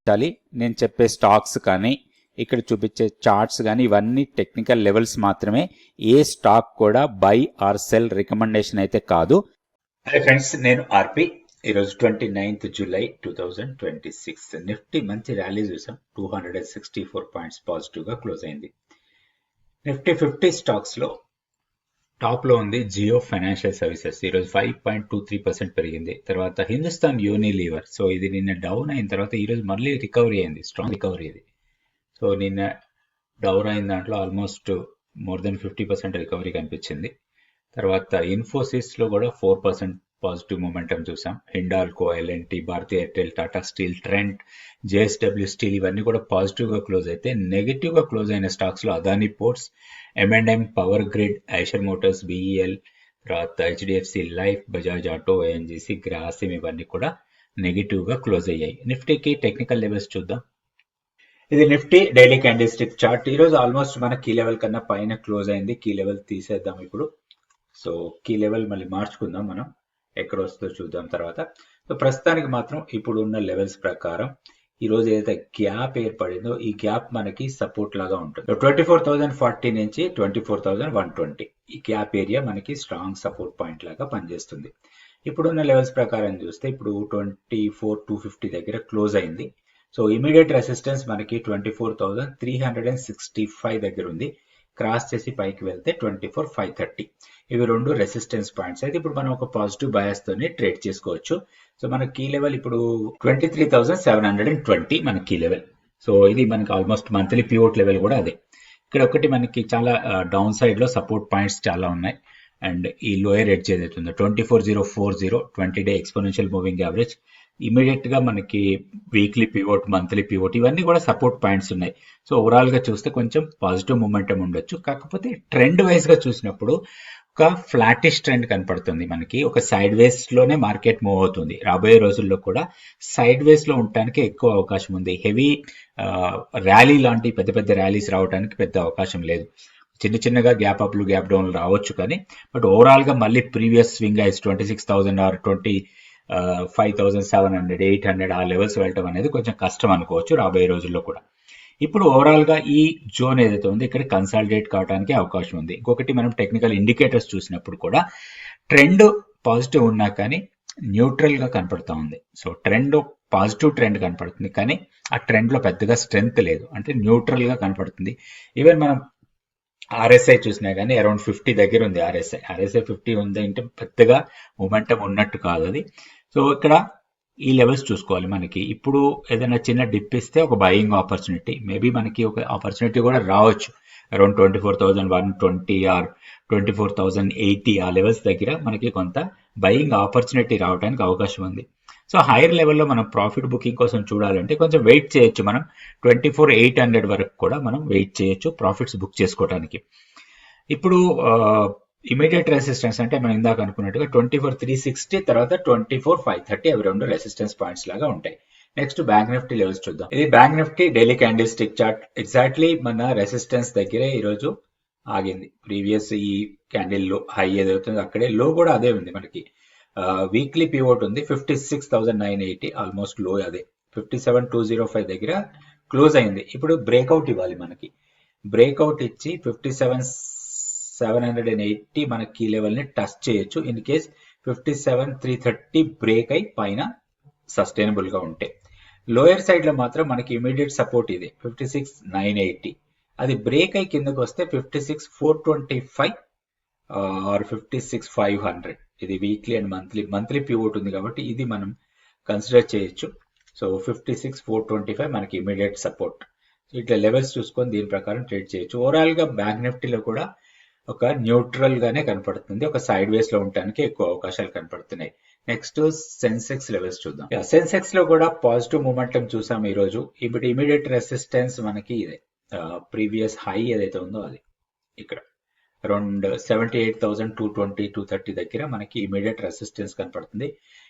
గమనించాలి. నేను చెప్పే స్టాక్స్ కానీ ఇక్కడ చూపించే చార్ట్స్ కానీ ఇవన్నీ టెక్నికల్ లెవెల్స్ మాత్రమే. ఏ స్టాక్ కూడా బై ఆర్ సెల్ రికమెండేషన్ అయితే కాదు. హాయ్ ఫ్రెండ్స్, నేను ఆర్పి. ఈరోజు 29th జూలై 2026. నిఫ్టీ మంచి ర్యాలీ చూసాం. 264 పాయింట్స్ పాజిటివ్గా క్లోజ్ అయింది. నిఫ్టీ 50 స్టాక్స్లో టాప్లో ఉంది జియో ఫైనాన్షియల్ సర్వీసెస్. ఈరోజు 5.23% పెరిగింది. తర్వాత హిందుస్థాన్ యూనిలీవర్, సో ఇది నిన్న డౌన్ అయిన తర్వాత ఈరోజు మళ్ళీ రికవరీ అయింది, స్ట్రాంగ్ రికవరీ ఇది. సో నిన్న డౌన్ అయిన దాంట్లో ఆల్మోస్ట్ మోర్ దెన్ 50% రికవరీ కనిపించింది. తర్వాత ఇన్ఫోసిస్లో కూడా 4% పాజిటివ్ మూమెంటం చూసాం. Hindalco, LNT, Bharti Airtel, Tata steel, Trent, JSW steel ఇవన్నీ కూడా పాజిటివ్గా క్లోజ్ అయితే, నెగిటివ్గా క్లోజ్ అయిన స్టాక్స్లో Adani ports, M&M, power grid, Eicher motors, BEL, తర్వాత HDFC life, Bajaj auto, ONGC, Grasim ఇవన్నీ కూడా నెగిటివ్గా క్లోజ్ అయ్యాయి. నిఫ్టీకి టెక్నికల్ లెవెల్స్ చూద్దాం. ఇది Nifty daily candle stick chart. ఈరోజు ఆల్మోస్ట్ మన కీ లెవెల్ కన్నా పైన క్లోజ్ అయింది. కీ లెవెల్ తీసేద్దాం ఇప్పుడు. సో కీ లెవెల్ మళ్ళీ మార్చుకుందాం, మనం ఎక్కడ వస్తుందో చూద్దాం తర్వాత. సో ప్రస్తుతానికి మాత్రం ఇప్పుడు ఉన్న లెవెల్స్ ప్రకారం ఈరోజు ఏదైతే గ్యాప్ ఏర్పడిందో ఈ గ్యాప్ మనకి సపోర్ట్ లాగా ఉంటుంది. 24,040 నుంచి 24,120 ఈ గ్యాప్ ఏరియా మనకి స్ట్రాంగ్ సపోర్ట్ పాయింట్ లాగా పనిచేస్తుంది. ఇప్పుడున్న లెవెల్స్ ప్రకారం చూస్తే ఇప్పుడు 24,250 దగ్గర క్లోజ్ అయింది. సో ఇమీడియట్ రెసిస్టెన్స్ మనకి 24,365 దగ్గర ఉంది. క్రాస్ చేసి పైకి వెళ్తే 24,530. ఇవి రెండు రెసిస్టెన్స్ పాయింట్స్. అయితే ఇప్పుడు మనం ఒక పాజిటివ్ బయాస్ తోని ట్రేడ్ చేసుకోవచ్చు. సో మన కీ లెవెల్ ఇప్పుడు 23,720 మన కీ లెవెల్. సో ఇది మనకి ఆల్మోస్ట్ మంత్లీ పివోట్ లెవెల్ కూడా అదే. ఇక్కడ ఒకటి మనకి చాలా డౌన్ సైడ్ లో సపోర్ట్ పాయింట్స్ చాలా ఉన్నాయి. అండ్ ఈ లోయర్ ఎడ్జ్ ఏదైతే ఉందో 24,040 20-day exponential moving average, immediate గా మనకి వీక్లీ పివోట్, మంత్లీ పివోట్ ఇవన్నీ కూడా సపోర్ట్ పాయింట్స్ ఉన్నాయి. సో ఓవరాల్ గా చూస్తే కొంచెం పాజిటివ్ మూమెంటం ఉండొచ్చు. కాకపోతే ట్రెండ్ వైజ్ గా చూసినప్పుడు ఒక ఫ్లాటిష్ ట్రెండ్ కనపడుతుంది మనకి. ఒక సైడ్ వేస్ లోనే మార్కెట్ మూవ్ అవుతుంది. రాబోయే రోజుల్లో కూడా సైడ్ వేస్ లో ఉండటానికి ఎక్కువ అవకాశం ఉంది. హెవీ ర్యాలీ లాంటి పెద్ద పెద్ద ర్యాలీస్ రావడానికి పెద్ద అవకాశం లేదు. చిన్న చిన్నగా గ్యాప్ అప్లు, గ్యాప్ డౌన్లు రావచ్చు కానీ, బట్ ఓవరాల్ గా మళ్ళీ ప్రీవియస్ స్వింగ్ ఐస్ 26,000 ఆర్ 25,700, 800 ఆ లెవెల్స్ వెళ్ళటం అనేది కొంచెం కష్టం అనుకోవచ్చు రాబోయే రోజుల్లో కూడా. ఇప్పుడు ఓవరాల్ గా ఈ జోన్ ఏదైతే ఉందో ఇక్కడ కన్సాలిడేట్ కావడానికి అవకాశం ఉంది. ఇంకొకటి మనం టెక్నికల్ ఇండికేటర్స్ చూసినప్పుడు కూడా ట్రెండ్ పాజిటివ్ ఉన్నా కానీ న్యూట్రల్ గా కనపడుతూ ఉంది. సో ట్రెండ్ పాజిటివ్ ట్రెండ్ కనపడుతుంది కానీ ఆ ట్రెండ్ లో పెద్దగా స్ట్రెంగ్త్ లేదు, అంటే న్యూట్రల్ గా కనపడుతుంది. ఈవెన్ మనం RSI చూసినా కానీ అరౌండ్ 50 దగ్గర ఉంది. RSI 50 ఉంది అంటే పెద్దగా మూమెంటం ఉన్నట్టు కాదు అది. సో ఇక్కడ ఈ లెవెల్స్ చూసుకోవాలి. మనకి ఇప్పుడు ఏదైనా చిన్న డిప్ ఇస్తే ఒక బయింగ్ ఆపర్చునిటీ, మేబీ మనకి ఒక ఆపర్చునిటీ కూడా రావచ్చు. అరౌండ్ 24,120 ఆర్ 24,080 ఆ లెవెల్స్ దగ్గర మనకి కొంత బయింగ్ ఆపర్చునిటీ రావడానికి అవకాశం ఉంది. సో హైయర్ లెవెల్లో మనం ప్రాఫిట్ బుకింగ్ కోసం చూడాలంటే కొంచెం వెయిట్ చేయొచ్చు. మనం 24,800 వరకు కూడా మనం వెయిట్ చేయొచ్చు ప్రాఫిట్స్ బుక్ చేసుకోవడానికి. ఇప్పుడు ఇమీడియట్ రెసిస్టెన్స్ అంటే మనం ఇందాక అనుకున్నట్టుగా 24,360 తర్వాత 24,530 అవి రెండు రెసిస్టెన్స్ పాయింట్స్ లాగా ఉంటాయి. నెక్స్ట్ బ్యాంక్ నిఫ్టీ లెవెల్స్ చూద్దాం. ఇది bank Nifty daily candle stick chart. Exactly మన రెసిస్టెన్స్ దగ్గరే ఈరోజు ఆగింది. ప్రీవియస్ ఈ క్యాండిల్ లో హై ఏదవుతుందో అక్కడే లో కూడా అదే ఉంది. మనకి వీక్లీ పివోట్ ఉంది 56,980, ఆల్మోస్ట్ లో అదే 57,205 దగ్గర క్లోజ్ అయింది. ఇప్పుడు బ్రేక్అవుట్ ఇవ్వాలి మనకి. బ్రేక్అవుట్ ఇచ్చి 57,780 మన కీ లెవెల్ ని టచ్ చేయొచ్చు. ఇన్ కేస్ 57,330 బ్రేక్ అయి పైన సస్టైనబుల్ గా ఉంటే. లోయర్ సైడ్ లో మాత్రం మనకి ఇమీడియట్ సపోర్ట్ ఇది 56,980. అది బ్రేక్ అయి కిందకు వస్తే 56,425 ఆర్ 56,500. ఇది వీక్లీ అండ్ మంత్లీ పివోట్ ఉంది కాబట్టి ఇది మనం కన్సిడర్ చేయొచ్చు. సో 56,425 మనకి ఇమీడియట్ సపోర్ట్. ఇట్లా లెవెల్స్ చూసుకొని దీని ప్రకారం ట్రేడ్ చేయొచ్చు. ఓవరాల్ గా బ్యాంక్ నిఫ్టీలో కూడా ఒక న్యూట్రల్ గానే కనపడుతుంది. ఒక సైడ్ వేస్ లో ఉండడానికి ఎక్కువ అవకాశాలు కనపడుతున్నాయి. నెక్స్ట్ సెన్సెక్స్ లెవెల్స్ చూద్దాం. సెన్సెక్స్ లో కూడా పాజిటివ్ మూమెంటం చూసాం ఈ రోజు. ఇప్పుడు ఇమీడియట్ రెసిస్టెన్స్ మనకి ఇదే ప్రీవియస్ హై ఏదైతే ఉందో అది ఇక్కడ అరౌండ్ 78,220, 230 దగ్గర మనకి ఇమీడియట్ రెసిస్టెన్స్ కనపడుతుంది.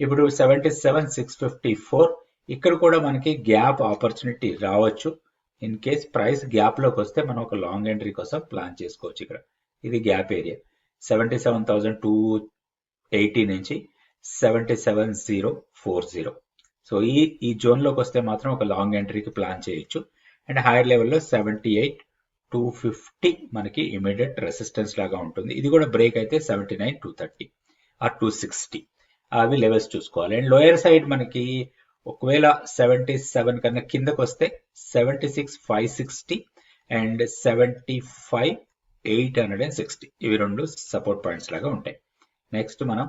ఇప్పుడు 77,654 ఇక్కడ కూడా మనకి గ్యాప్ ఆపర్చునిటీ రావచ్చు. ఇన్ కేస్ ప్రైస్ గ్యాప్ లోకి వస్తే మనం ఒక లాంగ్ ఎంట్రీ కోసం ప్లాన్ చేసుకోవచ్చు. ఇక్కడ ఇది గ్యాప్ ఏరియా 77,280 నుంచి 77,040 సో ఈ జోన్లోకి వస్తే మాత్రం ఒక లాంగ్ ఎంట్రీకి ప్లాన్ చేయొచ్చు. అండ్ హైయర్ లెవెల్లో 78 250 మనకి ఇమీడియట్ రెసిస్టెన్స్ లాగా ఉంటుంది. ఇది కూడా బ్రేక్ అయితే 79 230 ఆర్ 260 అవి లెవెల్స్ చూసుకోవాలి. అండ్ లోయర్ సైడ్ మనకి ఒకవేళ 77 కన్నా కిందకు వస్తే 76 560 అండ్ 75 860 ఇవి రెండు సపోర్ట్ పాయింట్స్ లాగా ఉంటాయి. నెక్స్ట్ మనం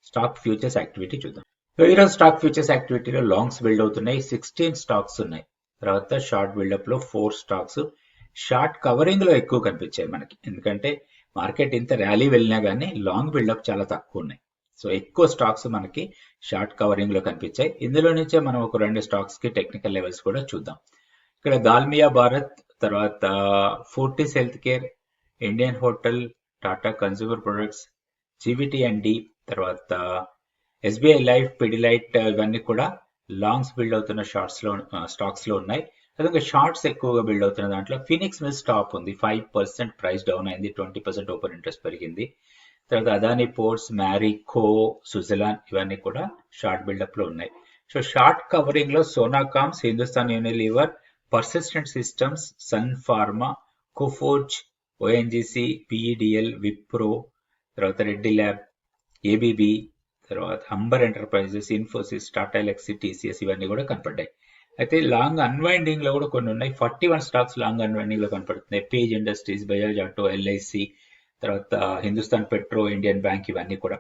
స్టాక్ ఫ్యూచర్స్ యాక్టివిటీ చూద్దాం. సో ఈరోజు స్టాక్ ఫ్యూచర్స్ యాక్టివిటీలో లాంగ్స్ బిల్డ్ అవుతున్నాయి, 16 స్టాక్స్ ఉన్నాయి. తర్వాత షార్ట్ బిల్డప్ లో 4 స్టాక్స్, షార్ట్ కవరింగ్ లో ఎక్కువ కనిపించాయి మనకి, ఎందుకంటే మార్కెట్ ఇంత ర్యాలీ వెళ్ళినా కానీ లాంగ్ బిల్డప్ చాలా తక్కువ ఉన్నాయి. సో ఎక్కువ స్టాక్స్ మనకి షార్ట్ కవరింగ్ లో కనిపించాయి. ఇందులో నుంచే మనం ఒక 2 స్టాక్స్ కి టెక్నికల్ లెవెల్స్ కూడా చూద్దాం. ఇక్కడ దాల్మియా భారత్, తర్వాత Fortis health care, Indian hotel, Tata consumer products, జీవిటీ&డి, తర్వాత ఎస్బీఐ లైఫ్, పిడిలైట్ ఇవన్నీ కూడా లాంగ్స్ బిల్డ్ అవుతున్న స్టాక్స్ లో ఉన్నాయి. అదే షార్ట్స్ ఎక్కువగా బిల్డ్ అవుతున్న దాంట్లో ఫినిక్స్ మిల్స్ టాప్ ఉంది, 5% ప్రైస్ డౌన్ అయింది, 20% ఓపెన్ ఇంట్రెస్ట్ పెరిగింది. తర్వాత అదానీ పోర్ట్స్, మ్యారికో, సుజలాన్ ఇవన్నీ కూడా షార్ట్ బిల్డప్ లో ఉన్నాయి. సో షార్ట్ కవరింగ్ లో Sonacoms, Hindustan Unilever, Persistent Systems, Sun Pharma, Coforge, ONGC, PEDL, Wipro, తర్వాత రెడ్డి ల్యాబ్, ఏబీబీ, తర్వాత అంబర్ ఎంటర్ప్రైజెస్, ఇన్ఫోసిస్, టాటా ఎలక్సీ, టీసీఎస్ ఇవన్నీ కూడా కనపడ్డాయి. అయితే లాంగ్ అన్వైండింగ్ లో కూడా కొన్ని ఉన్నాయి, 41 స్టాక్స్ లాంగ్ అన్వైండింగ్ లో కనపడుతున్నాయి. Page industries, Bajaj auto, LIC, తర్వాత హిందుస్థాన్ పెట్రో, ఇండియన్ బ్యాంక్ ఇవన్నీ కూడా.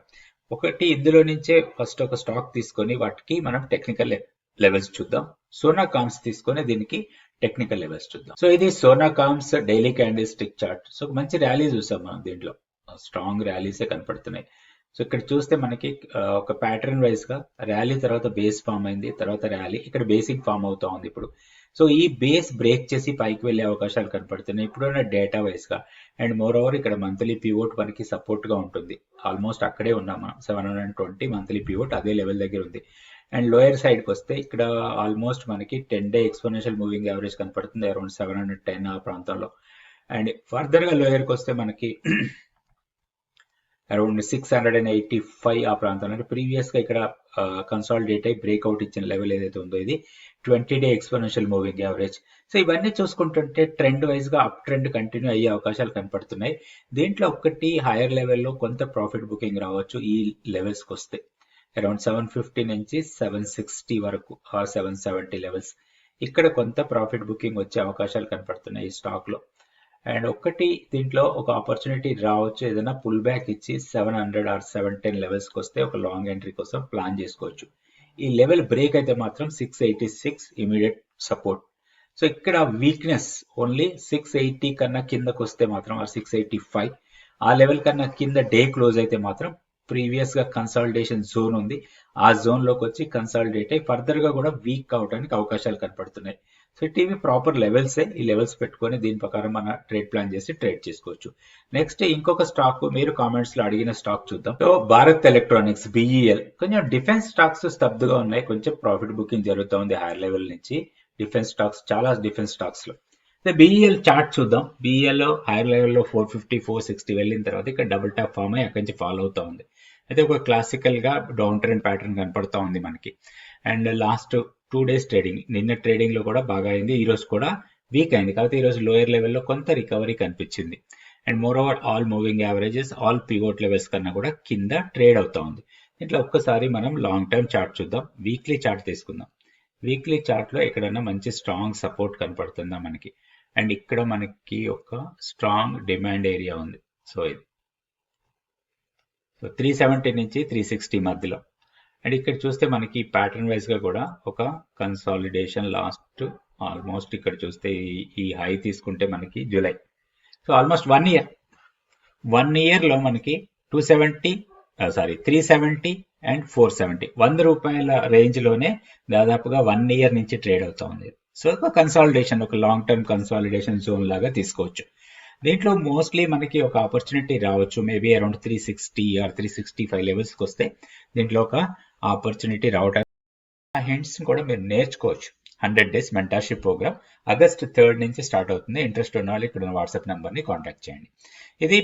ఒకటి ఇందులో నుంచే ఫస్ట్ ఒక స్టాక్ తీసుకొని వాటికి మనం టెక్నికల్ లెవెల్స్ చూద్దాం. సోనాకామ్స్ తీసుకొని దీనికి టెక్నికల్ లెవెల్స్ చూద్దాం. సో ఇది Sonacoms daily candle stick chart. So మంచి ర్యాలీ చూసాం మనం, దీంట్లో స్ట్రాంగ్ ర్యాలీసే కనపడుతున్నాయి. సో ఇక్కడ చూస్తే మనకి ఒక ప్యాటర్న్ వైజ్ గా ర్యాలీ తర్వాత బేస్ ఫామ్ అయింది, తర్వాత ర్యాలీ, ఇక్కడ బేసిక్ ఫామ్ అవుతా ఉంది ఇప్పుడు. సో ఈ బేస్ బ్రేక్ చేసి పైకి వెళ్లే అవకాశాలు కనపడుతున్నాయి ఇప్పుడున్న డేటా వైజ్ గా. అండ్ మోర్ ఓవర్ ఇక్కడ మంత్లీ పివోట్ మనకి సపోర్ట్ గా ఉంటుంది, ఆల్మోస్ట్ అక్కడే ఉన్నాం మనం, 720 మంత్లీ పివోట్ అదే లెవెల్ దగ్గర ఉంది. అండ్ లోయర్ సైడ్ కి వస్తే ఇక్కడ ఆల్మోస్ట్ మనకి 10-day ఎక్స్పోనెన్షియల్ మూవింగ్ యావరేజ్ కనపడుతుంది, అరౌండ్ 710 ఆ ప్రాంతంలో. అండ్ ఫర్దర్ గా లోయర్ కి వస్తే మనకి అరౌండ్ 685 ఆ ప్రాంతంలో, అంటే ప్రీవియస్ గా ఇక్కడ కన్సాలిడేట్ అయి బ్రేక్అవుట్ ఇచ్చిన లెవెల్ ఏదైతే ఉందో ఇది 20-day exponential moving average. So ఇవన్నీ చూసుకుంటుంటే ట్రెండ్ వైజ్ గా అప్ ట్రెండ్ కంటిన్యూ అయ్యే అవకాశాలు కనపడుతున్నాయి. దీంట్లో ఒకటి హైయర్ లెవెల్లో కొంత ప్రాఫిట్ బుకింగ్ రావచ్చు ఈ లెవెల్స్ కి వస్తే, అరౌండ్ 750 నుంచి 760 వరకు, 770 లెవెల్స్, ఇక్కడ కొంత ప్రాఫిట్ బుకింగ్ వచ్చే అవకాశాలు కనపడుతున్నాయి ఈ స్టాక్ లో. అండ్ ఒకటి దీంట్లో ఒక ఆపర్చునిటీ రావచ్చు, ఏదైనా పుల్ బ్యాక్ ఇచ్చి 700 ఆర్ 710 లెవెల్స్ కి వస్తే ఒక లాంగ్ ఎంట్రీ కోసం ప్లాన్ చేసుకోవచ్చు. ఈ లెవెల్ బ్రేక్ అయితే మాత్రం 686 ఇమీడియట్ సపోర్ట్. సో ఇక్కడ వీక్నెస్ ఓన్లీ 680 కన్నా కిందకు వస్తే మాత్రం, ఆర్ 685 ఆ లెవెల్ కన్నా కింద డే క్లోజ్ అయితే మాత్రం ప్రీవియస్ గా కన్సాలిడేషన్ జోన్ ఉంది, ఆ జోన్ లోకి వచ్చి కన్సాలిడేట్ అయ్యి ఫర్దర్ గా కూడా వీక్ అవడానికి అవకాశాలు కనపడుతున్నాయి. సో ఇవి ప్రాపర్ లెవెల్సే, ఈ లెవెల్స్ పెట్టుకొని దీని ప్రకారం మన ట్రేడ్ ప్లాన్ చేసి ట్రేడ్ చేసుకోవచ్చు. నెక్స్ట్ ఇంకొక స్టాక్ మీరు కామెంట్స్ లో అడిగిన స్టాక్ చూద్దాం. సో భారత్ ఎలక్ట్రానిక్స్, బిఈఎల్, కొంచెం డిఫెన్స్ స్టాక్స్ స్తబ్దుగా ఉన్నాయి, కొంచెం ప్రాఫిట్ బుకింగ్ జరుగుతూ ఉంది హైయర్ లెవెల్ నుంచి. డిఫెన్స్ స్టాక్స్, చాలా డిఫెన్స్ స్టాక్స్ లో బిఈఎల్ చార్ట్ చూద్దాం. బిఈఎల్ లో హైయర్ లెవెల్లో 450 460 వెళ్ళిన తర్వాత ఇక్కడ డబుల్ టాప్ ఫామ్ అయ్యి అక్కడి నుంచి ఫాలో అవుతా ఉంది. అయితే ఒక క్లాసికల్ గా డౌన్ ట్రెండ్ ప్యాటర్న్ కనపడతా ఉంది మనకి. అండ్ లాస్ట్ 2 days ట్రేడింగ్, నిన్న ట్రేడింగ్ లో కూడా బాగా అయింది, ఈ రోజు కూడా వీక్ అయింది, కాబట్టి ఈ రోజు లోయర్ లెవెల్లో కొంత రికవరీ కనిపించింది. And more over all moving averages, all pivot levels కన్నా కూడా కింద ట్రేడ్ అవుతా ఉంది. ఇట్లా ఒక్కసారి మనం లాంగ్ టర్మ్ చార్ట్ చూద్దాం. వీక్లీ చార్ట్ తీసుకుందాం. వీక్లీ చార్ట్ లో ఎక్కడన్నా మంచి స్ట్రాంగ్ సపోర్ట్ కనపడుతుందా మనకి, అండ్ ఇక్కడ మనకి ఒక స్ట్రాంగ్ డిమాండ్ ఏరియా ఉంది. సో ఇది 370 నుంచి 360 మధ్యలో. అండ్ ఇక్కడ చూస్తే మనకి ప్యాటర్న్ వైజ్ గా కూడా ఒక కన్సాలిడేషన్ లాస్ట్ ఆల్మోస్ట్ ఇక్కడ చూస్తే ఈ హై తీసుకుంటే మనకి జూలై, సో ఆల్మోస్ట్ 1 ఇయర్ లో మనకి 370 అండ్ 470 100 రూపాయల రేంజ్ లోనే దాదాపుగా 1 ఇయర్ నుంచి ట్రేడ్ అవుతా ఉంది. సో ఒక కన్సాలిడేషన్, ఒక లాంగ్ టర్మ్ కన్సాలిడేషన్ జోన్ లాగా తీసుకోవచ్చు. దీంట్లో మోస్ట్లీ మనకి ఒక ఆపర్చునిటీ రావచ్చు, మేబీ అరౌండ్ 360 ఆర్ 365 లెవెల్స్ కి వస్తే దీంట్లో ఒక ఆపర్చునిటీ రావడానికి. ఆ హింట్స్ కూడా మీరు నేర్చుకోవచ్చు. 100 days mentorship programme August 3rd నుంచి స్టార్ట్ అవుతుంది. ఇంట్రెస్ట్ ఉన్న వాళ్ళు ఇక్కడ వాట్సాప్ నెంబర్ ని కాంటాక్ట్ చేయండి. ఇది